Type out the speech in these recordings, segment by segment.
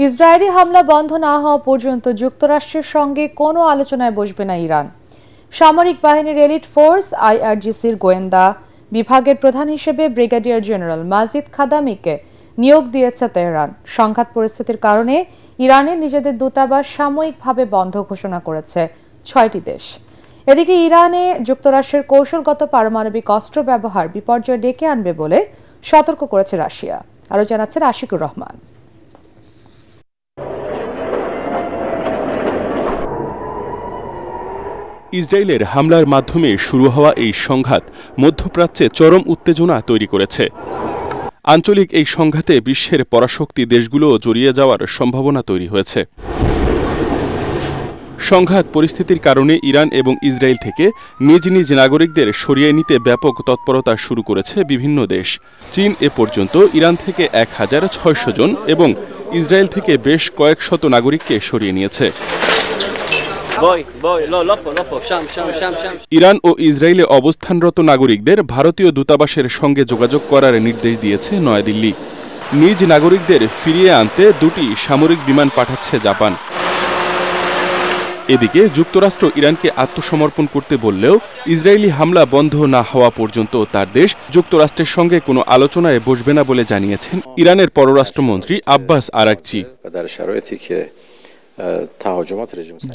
Israeli হামলা বন্ধ না হওয়া পর্যন্ত যুক্তরাষ্ট্রের সঙ্গে কোনো আলোচনায় বসবে না ইরান। সামরিক বাহিনীর এলিট ফোর্স আইআরজিসির গোয়েন্দা বিভাগের প্রধান হিসেবে ব্রিগেডিয়ার জেনারেল মাজিদ খাদামিকে নিয়োগ দিয়েছে তেহরান। সংঘাত পরিস্থিতির কারণে ইরানের নিজেদের দূতাবাস সাময়িকভাবে বন্ধ ঘোষণা করেছে 6টি দেশ। এদিকে ইরানে যুক্তরাষ্ট্রের কৌশলগত পারমাণবিক অস্ত্র ব্যবহার বিপর্যয় ডেকে আনবে বলে সতর্ক করেছে রাশিয়া। আরও জানাচ্ছেন আশিকুর রহমান। ইসরায়েলের হামলার মাধ্যমে শুরু হওয়া এই সংঘাত মধ্যপ্রাচ্যে চরম উত্তেজনা তৈরি করেছে। আঞ্চলিক এই সংঘাতে বিশ্বের পরাশক্তি দেশগুলোও জড়িয়ে যাওয়ার সম্ভাবনা তৈরি হয়েছে। সংঘাত পরিস্থিতির কারণে ইরান এবং ইসরায়েল থেকে নিজ নিজ নাগরিকদের সরিয়ে নিতে ব্যাপক তৎপরতা শুরু করেছে বিভিন্ন দেশ। চীন এ পর্যন্ত ইরান থেকে 1600 জন এবং ইসরায়েল থেকে বেশ কয়েক শত নাগরিককে সরিয়ে নিয়েছে। ইরান ও ইসরায়েলে অবস্থানরত নাগরিকদের ভারতীয় দূতাবাসের সঙ্গে যোগাযোগ করার নির্দেশ দিয়েছে নয়াদিল্লি। নিজ নাগরিকদের ফিরিয়ে আনতে 2টি সামরিক বিমান পাঠাচ্ছে জাপান। এদিকে যুক্তরাষ্ট্র ইরানকে আত্মসমর্পণ করতে বললেও ইসরায়েলি হামলা বন্ধ না হওয়া পর্যন্ত তার দেশ যুক্তরাষ্ট্রের সঙ্গে কোনো আলোচনায় বসবে না বলে জানিয়েছেন ইরানের পররাষ্ট্রমন্ত্রী আব্বাস আরাকচি।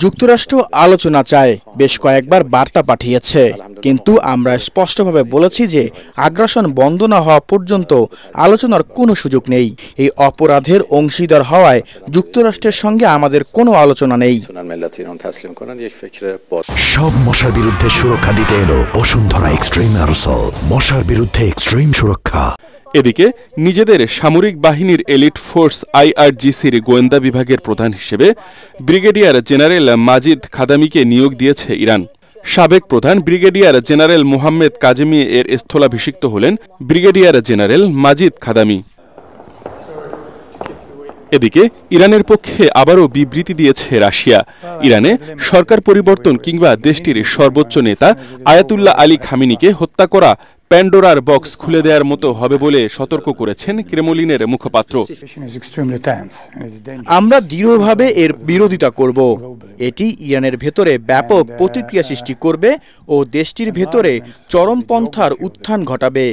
যুক্তরাষ্ট্র আলোচনা চায়, বেশ কয়েকবার বার্তা পাঠিয়েছে, কিন্তু আমরা স্পষ্টভাবে বলেছি যে আগ্রাসন বন্ধ না হওয়া পর্যন্ত আলোচনার কোনো সুযোগ নেই। এই অপরাধের অংশীদার হওয়ায় যুক্তরাষ্ট্রের সঙ্গে আমাদের কোনো আলোচনা নেই। সব মশার বিরুদ্ধে সুরক্ষা দিতে এলো বসুন্ধরা এক্সট্রিম অ্যারোসল, মশার বিরুদ্ধে এক্সট্রিম সুরক্ষা। এদিকে নিজেদের সামরিক বাহিনীর এলিট ফোর্স আইআরজিসির গোয়েন্দা বিভাগের প্রধান হিসেবে ব্রিগেডিয়ার জেনারেল মাজিদ খাদামিকে নিয়োগ দিয়েছে ইরান। সাবেক প্রধান ব্রিগেডিয়ার জেনারেল মোহাম্মদ কাজেমি এর স্থলাভিষিক্ত হলেন ব্রিগেডিয়ার জেনারেল মাজিদ খাদামি। এদিকে ইরানের পক্ষে আবারও বিবৃতি দিয়েছে রাশিয়া। ইরানে সরকার পরিবর্তন কিংবা দেশটির সর্বোচ্চ নেতা আয়াতুল্লাহ আলী খামেনিকে হত্যা করা প্যান্ডোরার বক্স খুলে দেওয়ার মতো হবে বলে সতর্ক করেছেন ক্রেমলিনের মুখপাত্র। আমরা দৃঢ়ভাবে এর বিরোধিতা করব। এটি ইরানের ভেতরে ব্যাপক প্রতিক্রিয়া সৃষ্টি করবে ও দেশটির ভেতরে চরমপন্থার উত্থান ঘটাবে।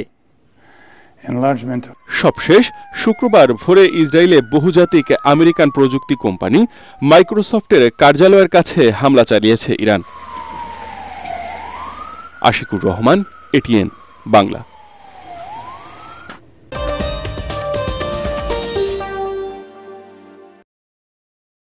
সবশেষ শুক্রবার ভোরে ইসরায়েলে বহুজাতিক আমেরিকান প্রযুক্তি কোম্পানি মাইক্রোসফটের কার্যালয়ের কাছে হামলা চালিয়েছে ইরান। আশিকুর রহমান, এটিএন বাংলা।